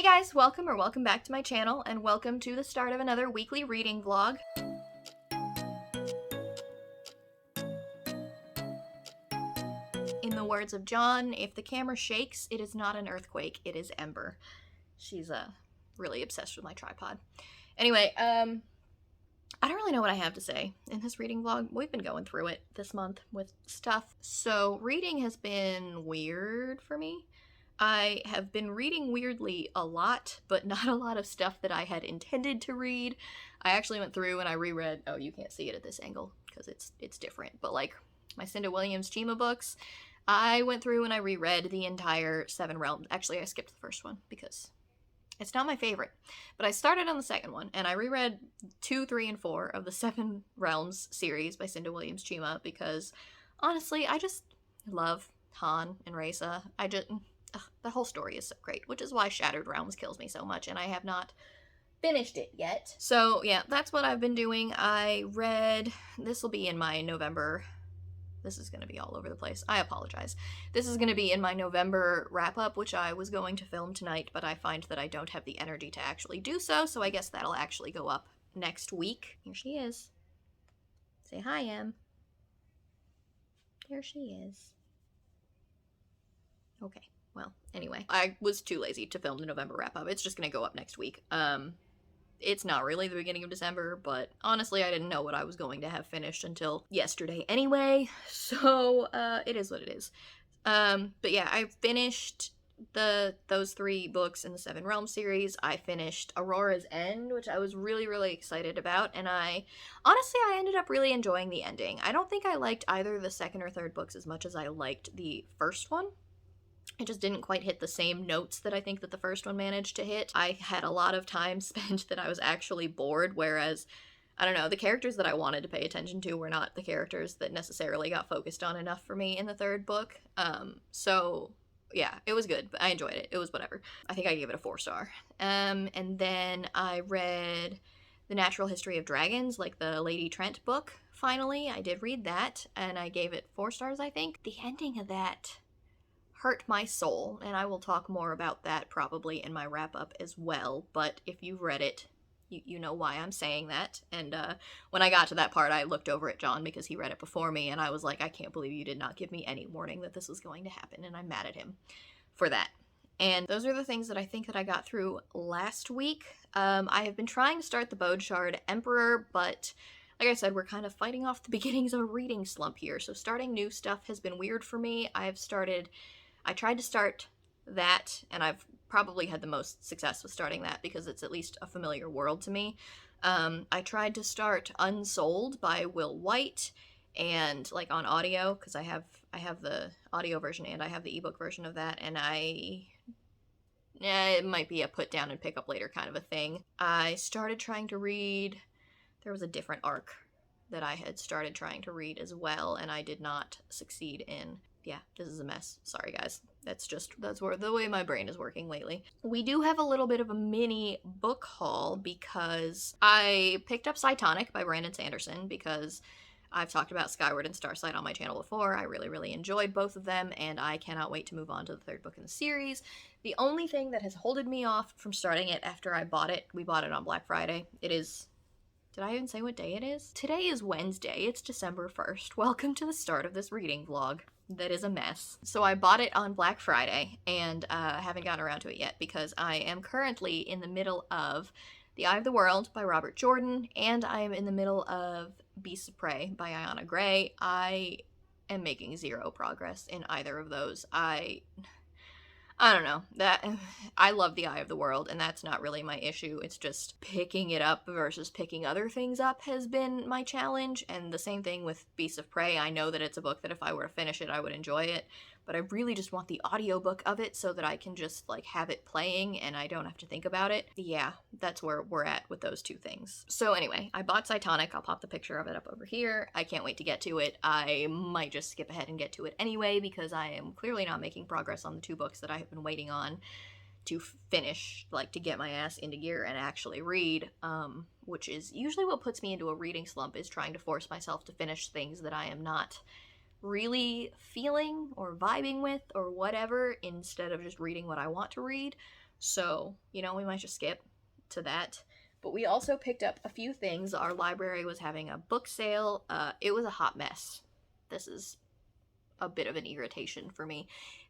Hey guys, welcome back to my channel, and welcome to the start of another weekly reading vlog. In the words of John, if the camera shakes, it is not an earthquake, it is Ember. She's really obsessed with my tripod. Anyway, I don't really know what I have to say in this reading vlog. We've been going through it this month with stuff. So reading has been weird for me. I have been reading weirdly a lot, but not a lot of stuff that I had intended to read. I actually went through and I reread, oh, you can't see it at this angle because it's different, but like my Cinda Williams Chima books, I went through and I reread the entire Seven Realms. Actually, I skipped the first one because it's not my favorite, but I started on the second one, and I reread 2, 3, and 4 of the Seven Realms series by Cinda Williams Chima because, honestly, I just love Han and Reza. The whole story is so great, which is why Shattered Realms kills me so much, and I have not finished it yet. So, yeah, that's what I've been doing. I read, this will be in my November, this is going to be all over the place. I apologize. This is going to be in my November wrap-up, which I was going to film tonight, but I find that I don't have the energy to actually do so, so I guess that'll actually go up next week. Here she is. Say hi, Em. There she is. Okay. Well, anyway, I was too lazy to film the November wrap-up. It's just going to go up next week. It's not really the beginning of December, but honestly, I didn't know what I was going to have finished until yesterday anyway, so it is what it is. But yeah, I finished those 3 books in the Seven Realms series. I finished Aurora's End, which I was really, really excited about, and I ended up really enjoying the ending. I don't think I liked either the second or third books as much as I liked the first one. It just didn't quite hit the same notes that I think that the first one managed to hit. I had a lot of time spent that I was actually bored, whereas, I don't know, the characters that I wanted to pay attention to were not the characters that necessarily got focused on enough for me in the third book. So yeah, it was good, but I enjoyed it. It was whatever. I think I gave it a 4-star. And then I read The Natural History of Dragons, like the Lady Trent book, finally. I did read that, and I gave it 4 stars, I think. The ending of that hurt my soul, and I will talk more about that probably in my wrap-up as well, but if you've read it, you know why I'm saying that. And when I got to that part, I looked over at John because he read it before me, and I was like, I can't believe you did not give me any warning that this was going to happen, and I'm mad at him for that. And those are the things that I think that I got through last week. I have been trying to start the Bode Shard Emperor, but like I said, we're kind of fighting off the beginnings of a reading slump here, so starting new stuff has been weird for me. I tried to start that, and I've probably had the most success with starting that because it's at least a familiar world to me. I tried to start Unsold by Will White, and like on audio, because I have the audio version and I have the ebook version of that, and it might be a put down and pick up later kind of a thing. I started trying to read, there was a different arc that I had started trying to read as well, and I did not succeed in. Yeah, this is a mess. Sorry, guys. That's where the way my brain is working lately. We do have a little bit of a mini book haul because I picked up Cytonic by Brandon Sanderson because I've talked about Skyward and Starsight on my channel before. I really, really enjoyed both of them, and I cannot wait to move on to the 3rd book in the series. The only thing that has holded me off from starting it after I bought it, we bought it on Black Friday. It is... Did I even say what day it is? Today is Wednesday. It's December 1st. Welcome to the start of this reading vlog. That is a mess. So I bought it on Black Friday, and haven't gotten around to it yet because I am currently in the middle of The Eye of the World by Robert Jordan, and I am in the middle of Beasts of Prey by Ayanna Gray. I am making 0 progress in either of those. I don't know, that I love The Eye of the World, and that's not really my issue. It's just picking it up versus picking other things up has been my challenge, and the same thing with Beasts of Prey. I know that it's a book that if I were to finish it, I would enjoy it, but I really just want the audiobook of it so that I can just, like, have it playing and I don't have to think about it. Yeah, that's where we're at with those 2 things. So anyway, I bought Cytonic. I'll pop the picture of it up over here. I can't wait to get to it. I might just skip ahead and get to it anyway because I am clearly not making progress on the 2 books that I have been waiting on to finish, like, to get my ass into gear and actually read, which is usually what puts me into a reading slump, is trying to force myself to finish things that I am not really feeling or vibing with or whatever, instead of just reading what I want to read. So, you know, we might just skip to that. But we also picked up a few things. Our library was having a book sale. It was a hot mess. This is a bit of an irritation for me.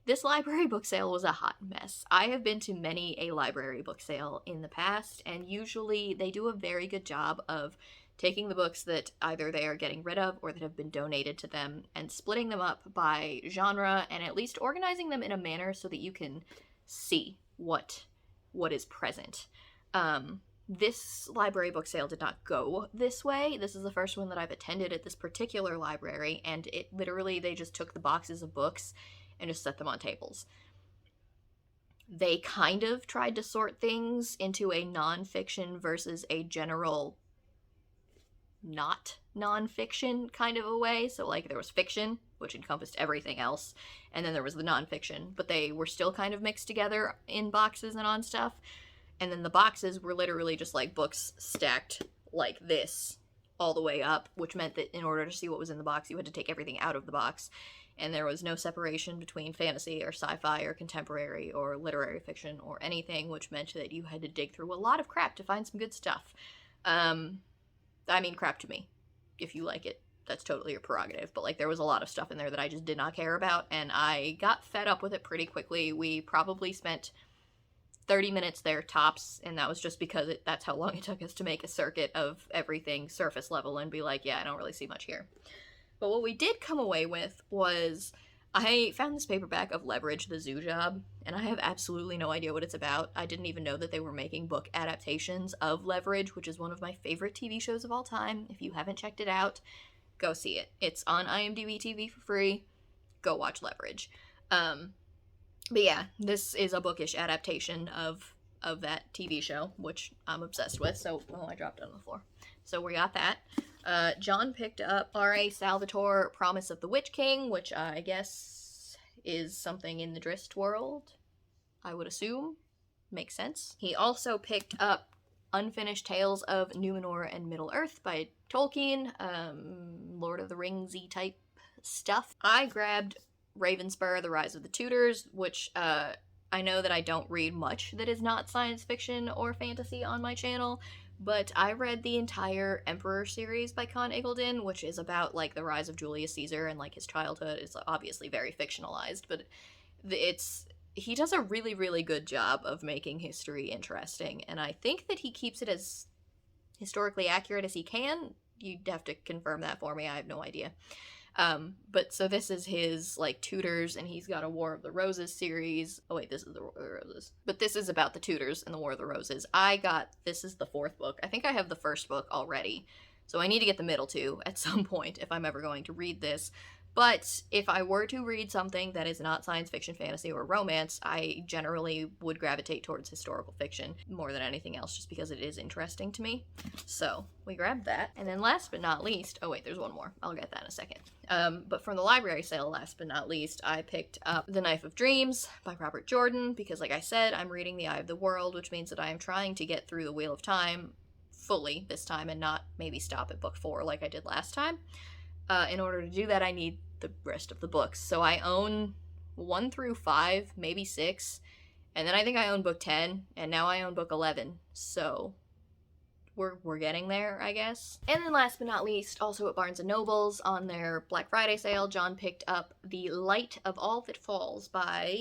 This library book sale was a hot mess. I have been to many a library book sale in the past, and usually they do a very good job of taking the books that either they are getting rid of or that have been donated to them and splitting them up by genre and at least organizing them in a manner so that you can see what is present. This library book sale did not go this way. This is the first one that I've attended at this particular library, and it literally, they just took the boxes of books and just set them on tables. They kind of tried to sort things into a nonfiction versus a general not nonfiction kind of a way. So, like, there was fiction, which encompassed everything else, and then there was the nonfiction, but they were still kind of mixed together in boxes and on stuff. And then the boxes were literally just like books stacked like this all the way up, which meant that in order to see what was in the box, you had to take everything out of the box. And there was no separation between fantasy or sci-fi or contemporary or literary fiction or anything, which meant that you had to dig through a lot of crap to find some good stuff. I mean, crap to me. If you like it, that's totally your prerogative. But, like, there was a lot of stuff in there that I just did not care about, and I got fed up with it pretty quickly. We probably spent 30 minutes there tops, and that was just because that's how long it took us to make a circuit of everything surface level and be like, yeah, I don't really see much here. But what we did come away with was, I found this paperback of Leverage, the Zoo Job, and I have absolutely no idea what it's about. I didn't even know that they were making book adaptations of Leverage, which is one of my favorite TV shows of all time. If you haven't checked it out, go see it. It's on IMDb TV for free. Go watch Leverage. But yeah, this is a bookish adaptation of that TV show, which I'm obsessed with. So, oh, I dropped it on the floor. So we got that. John picked up R.A. Salvatore, Promise of the Witch King, which I guess is something in the Drizzt world, I would assume. Makes sense. He also picked up Unfinished Tales of Numenor and Middle-earth by Tolkien, Lord of the Rings-y type stuff. I grabbed Ravenspur, The Rise of the Tudors, which I know that I don't read much that is not science fiction or fantasy on my channel, but I read the entire Emperor series by Con Iggulden, which is about, like, the rise of Julius Caesar and, like, his childhood. It's obviously very fictionalized, but he does a really, really good job of making history interesting, and I think that he keeps it as historically accurate as he can. You'd have to confirm that for me, I have no idea. But so this is his, like, Tudors, and he's got a War of the Roses series. Oh wait, this is the War of the Roses. But this is about the Tudors and the War of the Roses. This is the 4th book. I think I have the 1st book already. So I need to get the middle 2 at some point if I'm ever going to read this. But if I were to read something that is not science fiction, fantasy, or romance, I generally would gravitate towards historical fiction more than anything else, just because it is interesting to me. So we grabbed that. And then last but not least, oh wait, there's one more. I'll get that in a second. But from the library sale, last but not least, I picked up The Knife of Dreams by Robert Jordan, because like I said, I'm reading The Eye of the World, which means that I am trying to get through the Wheel of Time fully this time and not maybe stop at book 4 like I did last time. In order to do that, I need the rest of the books. So I own 1 through 5, maybe 6, and then I think I own book 10, and now I own book 11. So we're getting there, I guess. And then last but not least, also at Barnes & Noble's on their Black Friday sale, John picked up The Light of All That Falls by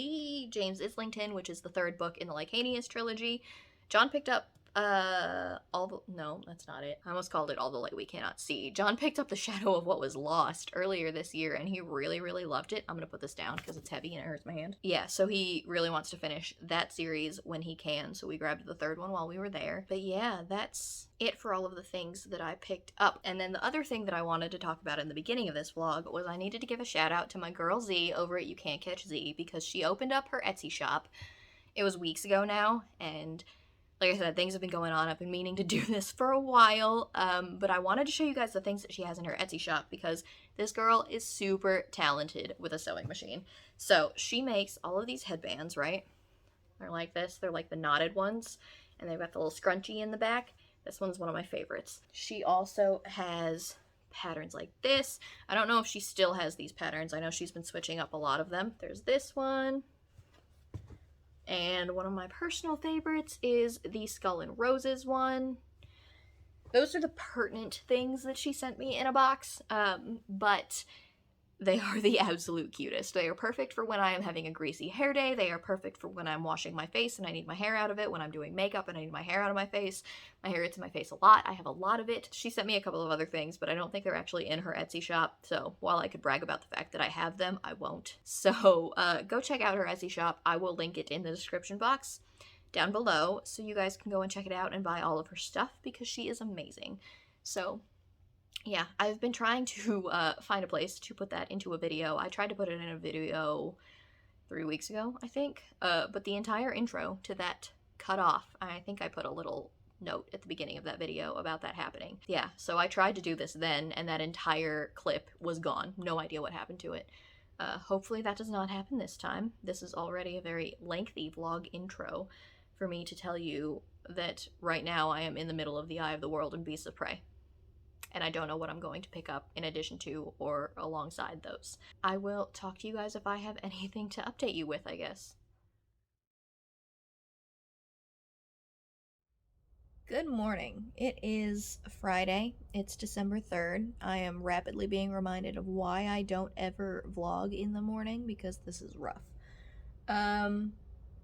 James Islington, which is the 3rd book in the Lycanius trilogy. John picked up no, that's not it. I almost called it All the Light We Cannot See. John picked up The Shadow of What Was Lost earlier this year, and he really, really loved it. I'm gonna put this down because it's heavy and it hurts my hand. Yeah, so he really wants to finish that series when he can, so we grabbed the 3rd one while we were there. But yeah, that's it for all of the things that I picked up. And then the other thing that I wanted to talk about in the beginning of this vlog was I needed to give a shout out to my girl Z over at You Can't Catch Z, because she opened up her Etsy shop. It was weeks ago now, and like I said, things have been going on. I've been meaning to do this for a while, but I wanted to show you guys the things that she has in her Etsy shop, because this girl is super talented with a sewing machine. So she makes all of these headbands, right? They're like this. They're like the knotted ones, and they've got the little scrunchie in the back. This one's one of my favorites. She also has patterns like this. I don't know if she still has these patterns. I know she's been switching up a lot of them. There's this one. And one of my personal favorites is the Skull and Roses one. Those are the pertinent things that she sent me in a box, but they are the absolute cutest. They are perfect for when I am having a greasy hair day. They are perfect for when I'm washing my face and I need my hair out of it, when I'm doing makeup and I need my hair out of my face. My hair gets in my face a lot. I have a lot of it. She sent me a couple of other things, but I don't think they're actually in her Etsy shop. So while I could brag about the fact that I have them, I won't. So go check out her Etsy shop. I will link it in the description box down below so you guys can go and check it out and buy all of her stuff because she is amazing. So yeah, I've been trying to find a place to put that into a video. I tried to put it in a video 3 weeks ago, I think, but the entire intro to that cut off. I think I put a little note at the beginning of that video about that happening. Yeah, so I tried to do this then, and that entire clip was gone. No idea what happened to it. Hopefully that does not happen this time. This is already a very lengthy vlog intro for me to tell you that right now I am in the middle of the Eye of the World and Beasts of Prey. And I don't know what I'm going to pick up in addition to or alongside those. I will talk to you guys if I have anything to update you with, I guess. Good morning. It is Friday. It's December 3rd. I am rapidly being reminded of why I don't ever vlog in the morning because this is rough.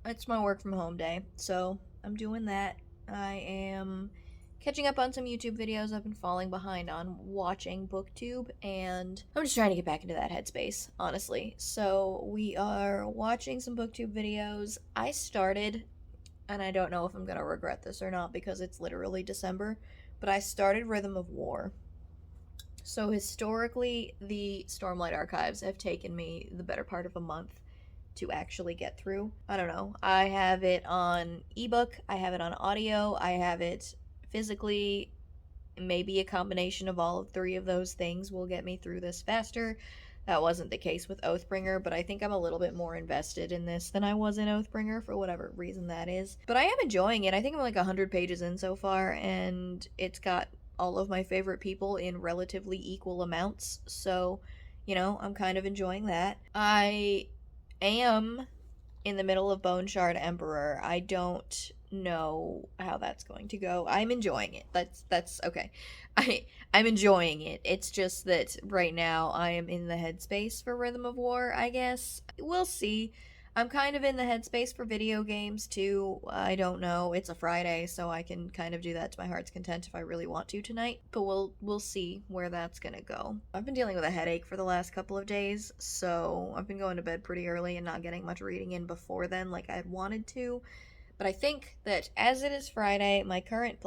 It's my work from home day, so I'm doing that. I am catching up on some YouTube videos I've been falling behind on watching BookTube, and I'm just trying to get back into that headspace, honestly. So we are watching some BookTube videos. I started, and I don't know if I'm gonna regret this or not because it's literally December, but I started Rhythm of War. So historically, the Stormlight Archives have taken me the better part of a month to actually get through. I don't know. I have it on ebook, I have it on audio, I have it physically. Maybe a combination of all of three of those things will get me through this faster. That wasn't the case with Oathbringer, but I think I'm a little bit more invested in this than I was in Oathbringer for whatever reason that is. But I am enjoying it. I think I'm like 100 pages in so far, and it's got all of my favorite people in relatively equal amounts. So, you know, I'm kind of enjoying that. I am in the middle of Bone Shard Emperor. I don't know how that's going to go. I'm enjoying it. That's okay. I'm enjoying it. It's just that right now I am in the headspace for Rhythm of War, I guess. We'll see. I'm kind of in the headspace for video games too. I don't know. It's a Friday, so I can kind of do that to my heart's content if I really want to tonight. But we'll see where that's gonna go. I've been dealing with a headache for the last couple of days, so I've been going to bed pretty early and not getting much reading in before then like I had wanted to. But I think that as it is Friday, my current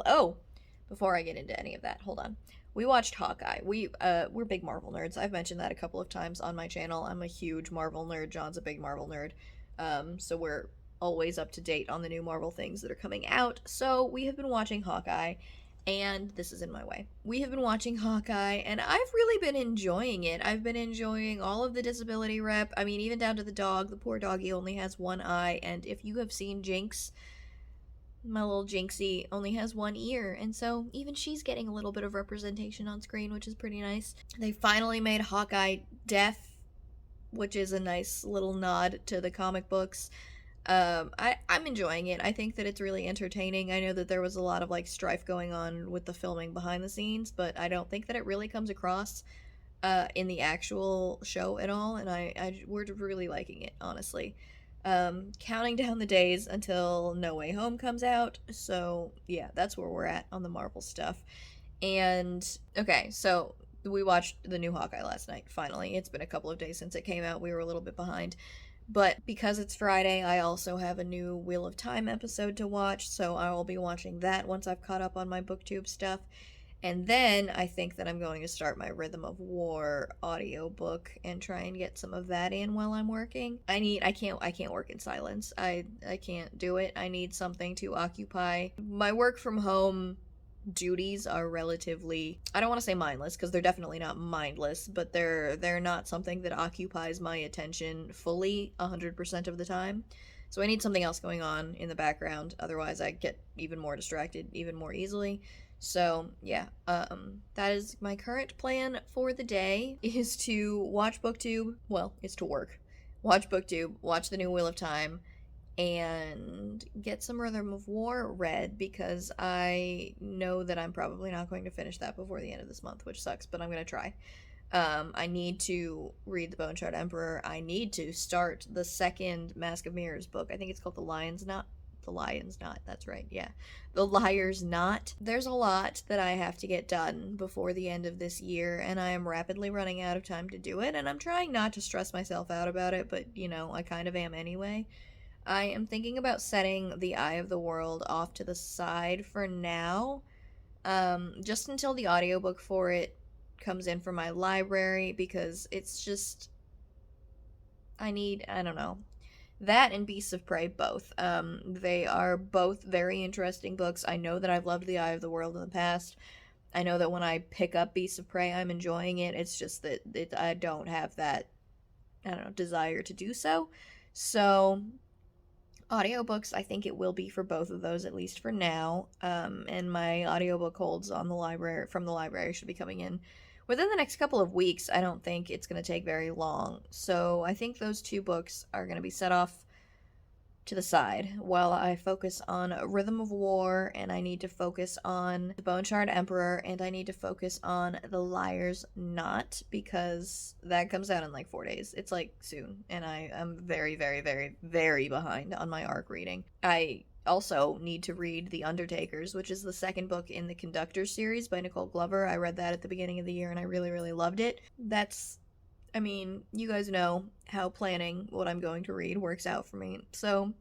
before I get into any of that, hold on. We watched Hawkeye. We're big Marvel nerds. I've mentioned that a couple of times on my channel. I'm a huge Marvel nerd. John's a big Marvel nerd. So we're always up to date on the new Marvel things that are coming out. So we have been watching Hawkeye, and this is in my way. We have been watching Hawkeye, and I've really been enjoying it. I've been enjoying all of the disability rep. I mean, even down to the dog. The poor doggy only has one eye, and if you have seen Jinx, my little Jinxie only has one ear, and so even she's getting a little bit of representation on screen, which is pretty nice. They finally made Hawkeye deaf, which is a nice little nod to the comic books. I'm enjoying it. I think that it's really entertaining. I know that there was a lot of like strife going on with the filming behind the scenes, but I don't think that it really comes across in the actual show at all, and we're really liking it, honestly. Counting down the days until No Way Home comes out, so yeah, that's where we're at on the Marvel stuff. And okay, so we watched the new Hawkeye last night, finally. It's been a couple of days since it came out. We were a little bit behind. But because it's Friday, I also have a new Wheel of Time episode to watch, so I will be watching that once I've caught up on my BookTube stuff. And then I think that I'm going to start my Rhythm of War audiobook and try and get some of that in while I'm working. I can't work in silence. I can't do it. I need something to occupy. My work from home duties are relatively, I don't want to say mindless because they're definitely not mindless, but they're not something that occupies my attention fully 100% of the time. So I need something else going on in the background, otherwise I get even more distracted even more easily. So yeah, that is my current plan for the day, is to watch BookTube. Well, it's to work. Watch BookTube, watch the new Wheel of Time, and get some Rhythm of War read, because I know that I'm probably not going to finish that before the end of this month, which sucks, but I'm going to try. I need to read the Bone Shard Emperor. I need to start the second Mask of Mirrors book. I think it's called The Lion's Knot. The Lion's Knot, that's right, yeah. The Liar's Knot. There's a lot that I have to get done before the end of this year, and I am rapidly running out of time to do it, and I'm trying not to stress myself out about it, but, you know, I kind of am anyway. I am thinking about setting The Eye of the World off to the side for now, just until the audiobook for it comes in from my library, because it's just, I don't know. That and Beasts of Prey, both. They are both very interesting books. I know that I've loved The Eye of the World in the past. I know that when I pick up Beasts of Prey, I'm enjoying it. It's just that I don't have that, I don't know, desire to do so. So, audiobooks, I think it will be for both of those, at least for now. And my audiobook holds on the library, from the library, should be coming in within the next couple of weeks. I don't think it's going to take very long. So I think those two books are going to be set off to the side while I focus on Rhythm of War, and I need to focus on the Bone Shard Emperor, and I need to focus on The Liar's Knot, because that comes out in like 4 days. It's like soon, and I am very, very, very, very behind on my ARC reading. I also need to read The Undertakers, which is the second book in the Conductor series by Nicole Glover. I read that at the beginning of the year, and I really, really loved it. I mean, you guys know how planning what I'm going to read works out for me. So,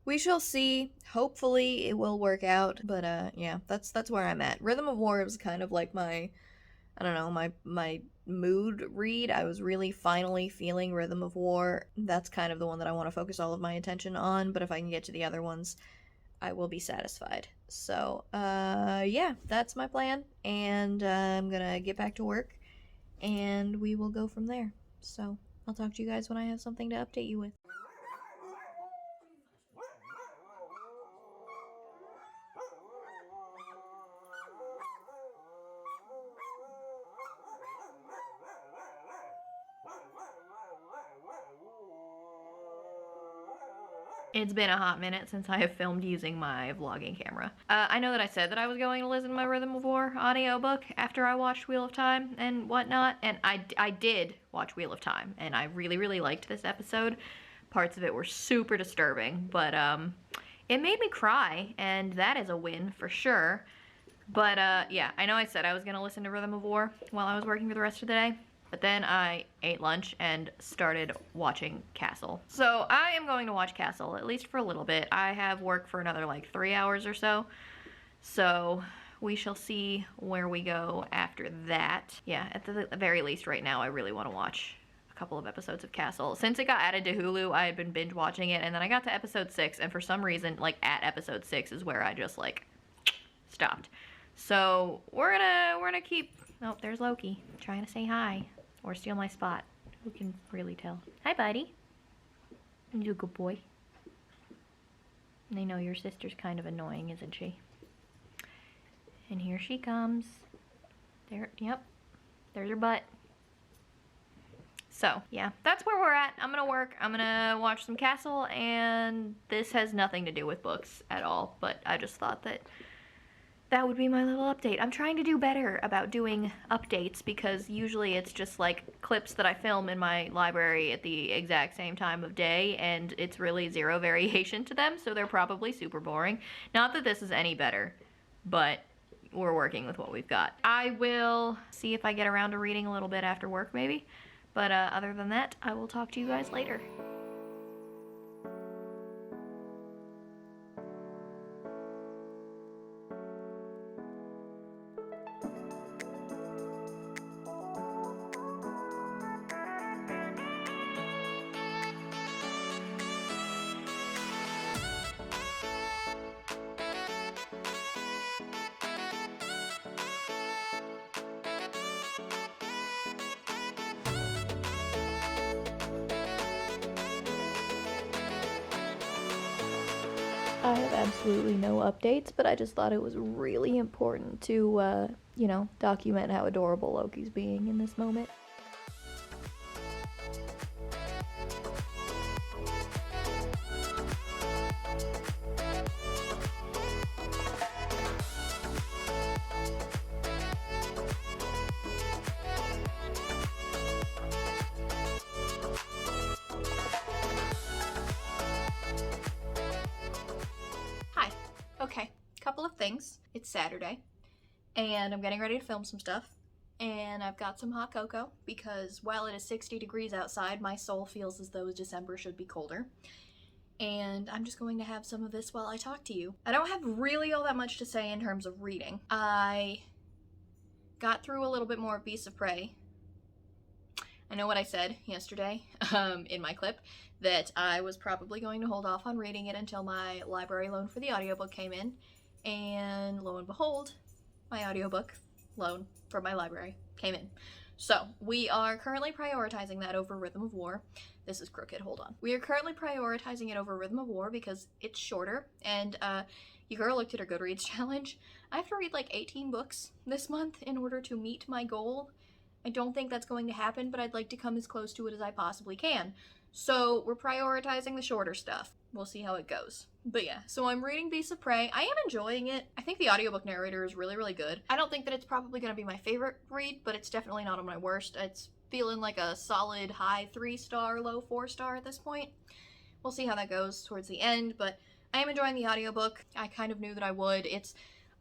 we shall see. Hopefully it will work out. But, yeah, that's where I'm at. Rhythm of War was kind of like my, I don't know, my mood read. I was really finally feeling Rhythm of War. That's kind of the one that I want to focus all of my attention on. But if I can get to the other ones, I will be satisfied. So, yeah, that's my plan. And I'm gonna get back to work, and we will go from there. So, I'll talk to you guys when I have something to update you with. It's been a hot minute since I have filmed using my vlogging camera. I know that I said that I was going to listen to my Rhythm of War audiobook after I watched Wheel of Time and whatnot, and I did watch Wheel of Time, and I really, really liked this episode. Parts of it were super disturbing, but it made me cry, and that is a win for sure. But yeah, I know I said I was going to listen to Rhythm of War while I was working for the rest of the day. But then I ate lunch and started watching Castle. So I am going to watch Castle, at least for a little bit. I have work for another like 3 hours or so. So we shall see where we go after that. Yeah, at the very least right now I really want to watch a couple of episodes of Castle. Since it got added to Hulu, I had been binge watching it, and then I got to episode 6, and for some reason, like at episode 6 is where I just like stopped. So we're gonna keep, oh, there's Loki trying to say hi. Or steal my spot. Who can really tell? Hi, buddy. You're a good boy. I know your sister's kind of annoying, isn't she? And here she comes. There, yep. There's her butt. So, yeah, that's where we're at. I'm gonna work. I'm gonna watch some Castle, and this has nothing to do with books at all, but I just thought that would be my little update. I'm trying to do better about doing updates, because usually it's just like clips that I film in my library at the exact same time of day, and it's really zero variation to them, so they're probably super boring. Not that this is any better, but we're working with what we've got. I will see if I get around to reading a little bit after work maybe, but other than that, I will talk to you guys later. I have absolutely no updates, but I just thought it was really important to, you know, document how adorable Loki's being in this moment. couple of things. It's Saturday, and I'm getting ready to film some stuff. And I've got some hot cocoa because while it is 60 degrees outside, my soul feels as though December should be colder. And I'm just going to have some of this while I talk to you. I don't have really all that much to say in terms of reading. I got through a little bit more of Beasts of Prey. I know what I said yesterday in my clip, that I was probably going to hold off on reading it until my library loan for the audiobook came in. And lo and behold, my audiobook loan from my library came in. So we are currently prioritizing that over Rhythm of War. This is crooked, hold on. We are currently prioritizing it over Rhythm of War because it's shorter, and your girl looked at her Goodreads challenge. I have to read like 18 books this month in order to meet my goal. I don't think that's going to happen, but I'd like to come as close to it as I possibly can. So we're prioritizing the shorter stuff. We'll see how it goes. But yeah, so I'm reading Beasts of Prey. I am enjoying it. I think the audiobook narrator is really, really good. I don't think that it's probably going to be my favorite read, but it's definitely not on my worst. It's feeling like a solid high 3-star, low 4-star at this point. We'll see how that goes towards the end, but I am enjoying the audiobook. I kind of knew that I would.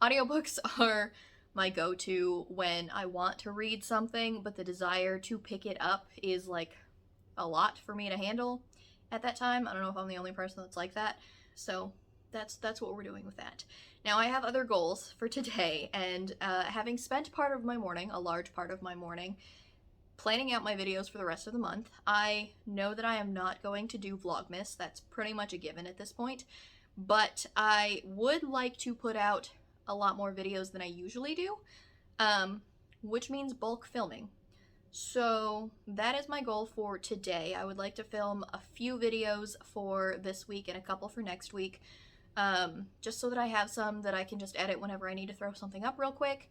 Audiobooks are my go-to when I want to read something, but the desire to pick it up is like a lot for me to handle at that time. I don't know if I'm the only person that's like that. So that's what we're doing with that. Now I have other goals for today, and having spent part of my morning, a large part of my morning, planning out my videos for the rest of the month, I know that I am not going to do Vlogmas. That's pretty much a given at this point. But I would like to put out a lot more videos than I usually do, which means bulk filming. So that is my goal for today. I would like to film a few videos for this week and a couple for next week, just so that I have some that I can just edit whenever I need to throw something up real quick.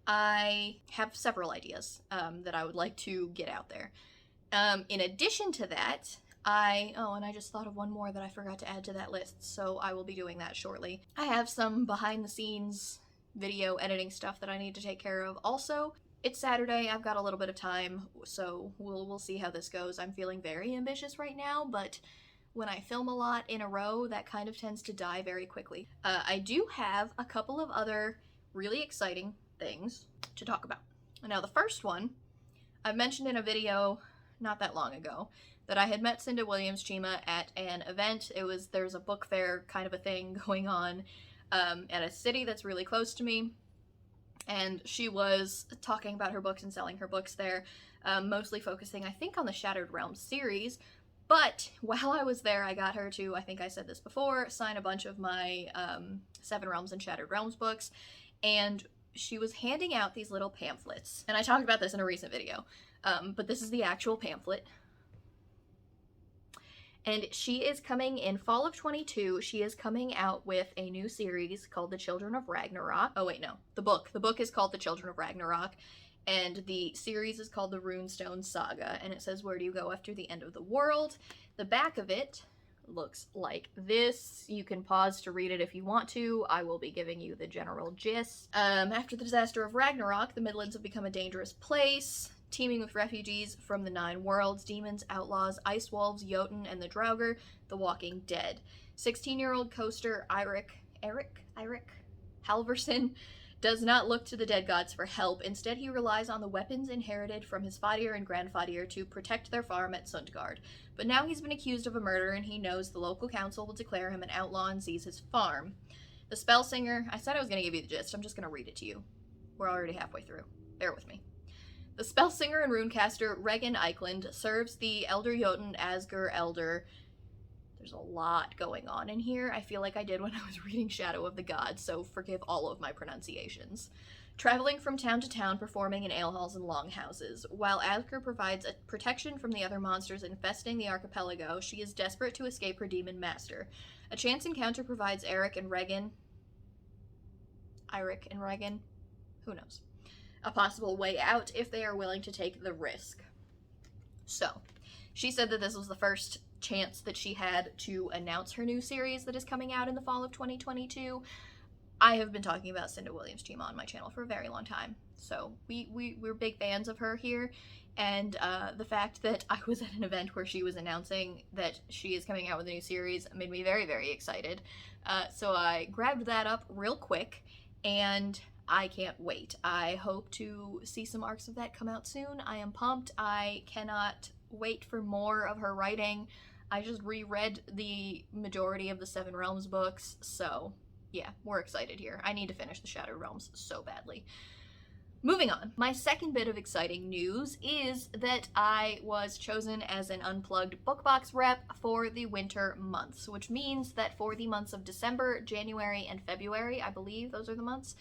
I have several ideas that I would like to get out there. In addition to that, and I just thought of one more that I forgot to add to that list, so I will be doing that shortly. I have some behind the scenes video editing stuff that I need to take care of also. It's Saturday, I've got a little bit of time, so we'll see how this goes. I'm feeling very ambitious right now, but when I film a lot in a row, that kind of tends to die very quickly. I do have a couple of other really exciting things to talk about. Now, the first one, I've mentioned in a video not that long ago, that I had met Cinda Williams-Chima at an event. There's a book fair kind of a thing going on at a city that's really close to me. And she was talking about her books and selling her books there, mostly focusing, I think, on the Shattered Realms series. But while I was there, I got her to, I think I said this before, sign a bunch of my Seven Realms and Shattered Realms books. And she was handing out these little pamphlets. And I talked about this in a recent video, but this is the actual pamphlet. And she is coming in fall of 22. She is coming out with a new series called The Children of Ragnarok. Oh wait, no. The book is called The Children of Ragnarok, and the series is called the Runestone Saga, and it says, where do you go after the end of the world? The back of it looks like this. You can pause to read it if you want to. I will be giving you the general gist. After the disaster of Ragnarok, the Midlands have become a dangerous place, teeming with refugees from the 9 worlds, demons, outlaws, ice wolves, Jotun, and the Draugr, the Walking Dead. 16-year-old coaster Eirik Halvorsen does not look to the dead gods for help. Instead, he relies on the weapons inherited from his Fadir and Grandfadir to protect their farm at Sundgard. But now he's been accused of a murder, and he knows the local council will declare him an outlaw and seize his farm. The spell singer, I said I was going to give you the gist. I'm just going to read it to you. We're already halfway through. Bear with me. The spellsinger and runecaster Regin Eikeland serves the Elder Jotun Asger Elder. There's a lot going on in here. I feel like I did when I was reading Shadow of the Gods, so forgive all of my pronunciations. Traveling from town to town, performing in alehalls and longhouses. While Asger provides a protection from the other monsters infesting the archipelago, she is desperate to escape her demon master. A chance encounter provides Eirik and Regin, who knows, a possible way out if they are willing to take the risk. So, she said that this was the first chance that she had to announce her new series that is coming out in the fall of 2022. I have been talking about Cinda Williams-Chima on my channel for a very long time, so we're big fans of her here, and the fact that I was at an event where she was announcing that she is coming out with a new series made me very, very excited. So I grabbed that up real quick, and I can't wait. I hope to see some arcs of that come out soon. I am pumped. I cannot wait for more of her writing. I just reread the majority of the Seven Realms books, so yeah, we're excited here. I need to finish the Shattered Realms so badly. Moving on, my second bit of exciting news is that I was chosen as an Unplugged Bookbox rep for the winter months, which means that for the months of December, January, and February, I believe those are the months,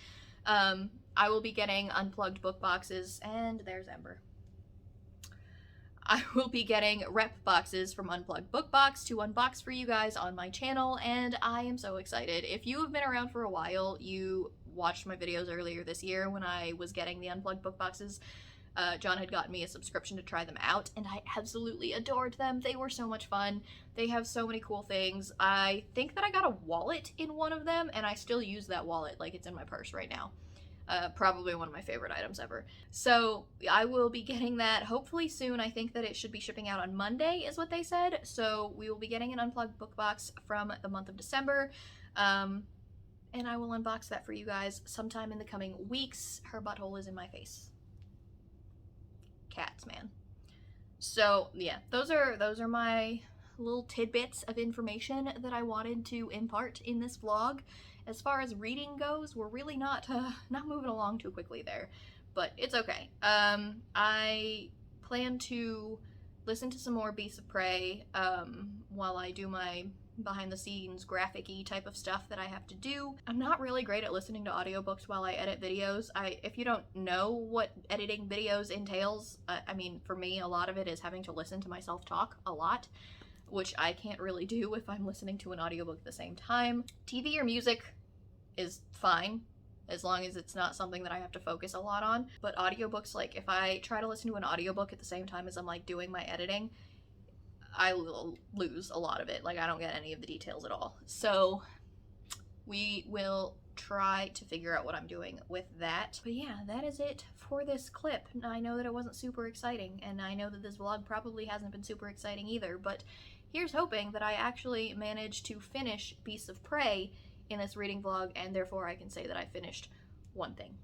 I will be getting Unplugged book boxes, and there's Ember. I will be getting rep boxes from Unplugged Bookbox to unbox for you guys on my channel, and I am so excited. If you have been around for a while, you watched my videos earlier this year when I was getting the Unplugged book boxes. John had gotten me a subscription to try them out, and I absolutely adored them. They were so much fun. They have so many cool things. I think that I got a wallet in one of them, and I still use that wallet like it's in my purse right now. Probably one of my favorite items ever. So I will be getting that hopefully soon. I think that it should be shipping out on Monday is what they said. So we will be getting an Unplugged book box from the month of December. And I will unbox that for you guys sometime in the coming weeks. Her butthole is in my face. Cats, man. So yeah, those are my little tidbits of information that I wanted to impart in this vlog. As far as reading goes, we're really not moving along too quickly there, but it's okay. I plan to listen to some more Beasts of Prey while I do my behind-the-scenes graphic-y type of stuff that I have to do. I'm not really great at listening to audiobooks while I edit videos. If you don't know what editing videos entails, I mean, for me, a lot of it is having to listen to myself talk a lot, which I can't really do if I'm listening to an audiobook at the same time. TV or music is fine, as long as it's not something that I have to focus a lot on. But audiobooks, like if I try to listen to an audiobook at the same time as I'm like doing my editing, I will lose a lot of it. Like I don't get any of the details at all. So we will try to figure out what I'm doing with that. But yeah, that is it for this clip. I know that it wasn't super exciting, and I know that this vlog probably hasn't been super exciting either, but here's hoping that I actually managed to finish Beasts of Prey in this reading vlog, and therefore I can say that I finished one thing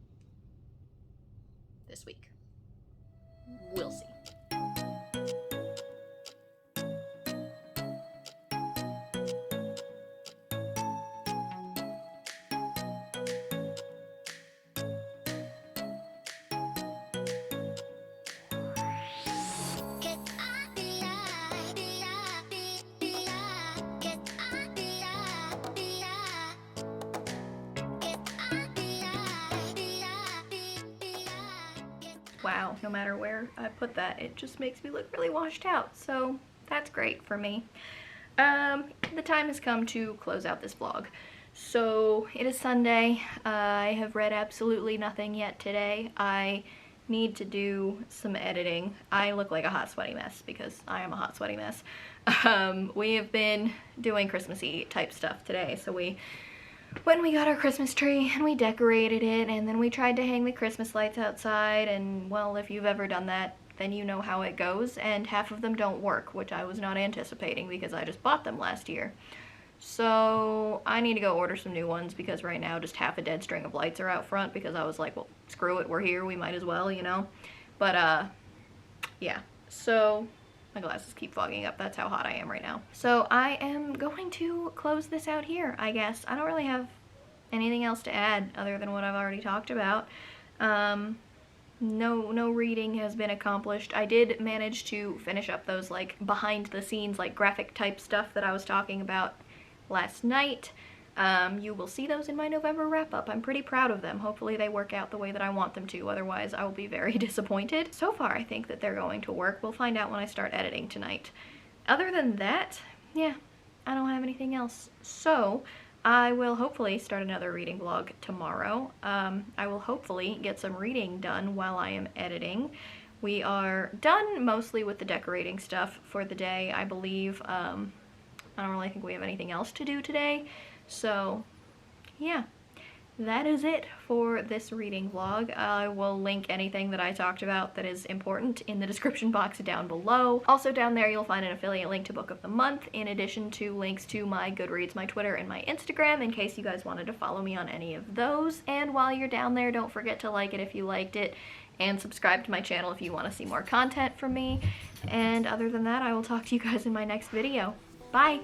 this week. We'll see. Wow, no matter where I put that, it just makes me look really washed out, so that's great for me. The time has come to close out this vlog. So it is Sunday. I have read absolutely nothing yet today. I need to do some editing. I look like a hot sweaty mess because I am a hot sweaty mess. We have been doing Christmassy type stuff today, so when we got our Christmas tree and we decorated it, and then we tried to hang the Christmas lights outside, and well, if you've ever done that, then you know how it goes, and half of them don't work, which I was not anticipating because I just bought them last year. So I need to go order some new ones because right now just half a dead string of lights are out front because I was like, well, screw it, we're here, we might as well, you know? But yeah, so my glasses keep fogging up. That's how hot I am right now. So I am going to close this out here, I guess. I don't really have anything else to add other than what I've already talked about. No reading has been accomplished. I did manage to finish up those like behind the scenes like graphic type stuff that I was talking about last night. You will see those in my November wrap-up. I'm pretty proud of them. Hopefully they work out the way that I want them to, otherwise I will be very disappointed. So far I think that they're going to work. We'll find out when I start editing tonight. Other than that, yeah, I don't have anything else. So I will hopefully start another reading vlog tomorrow. I will hopefully get some reading done while I am editing. We are done mostly with the decorating stuff for the day, I believe. I don't really think we have anything else to do today. So, yeah, that is it for this reading vlog. I will link anything that I talked about that is important in the description box down below. Also down there you'll find an affiliate link to Book of the Month, in addition to links to my Goodreads, my Twitter, and my Instagram in case you guys wanted to follow me on any of those. And while you're down there, don't forget to like it if you liked it, and subscribe to my channel if you want to see more content from me. And other than that, I will talk to you guys in my next video. Bye!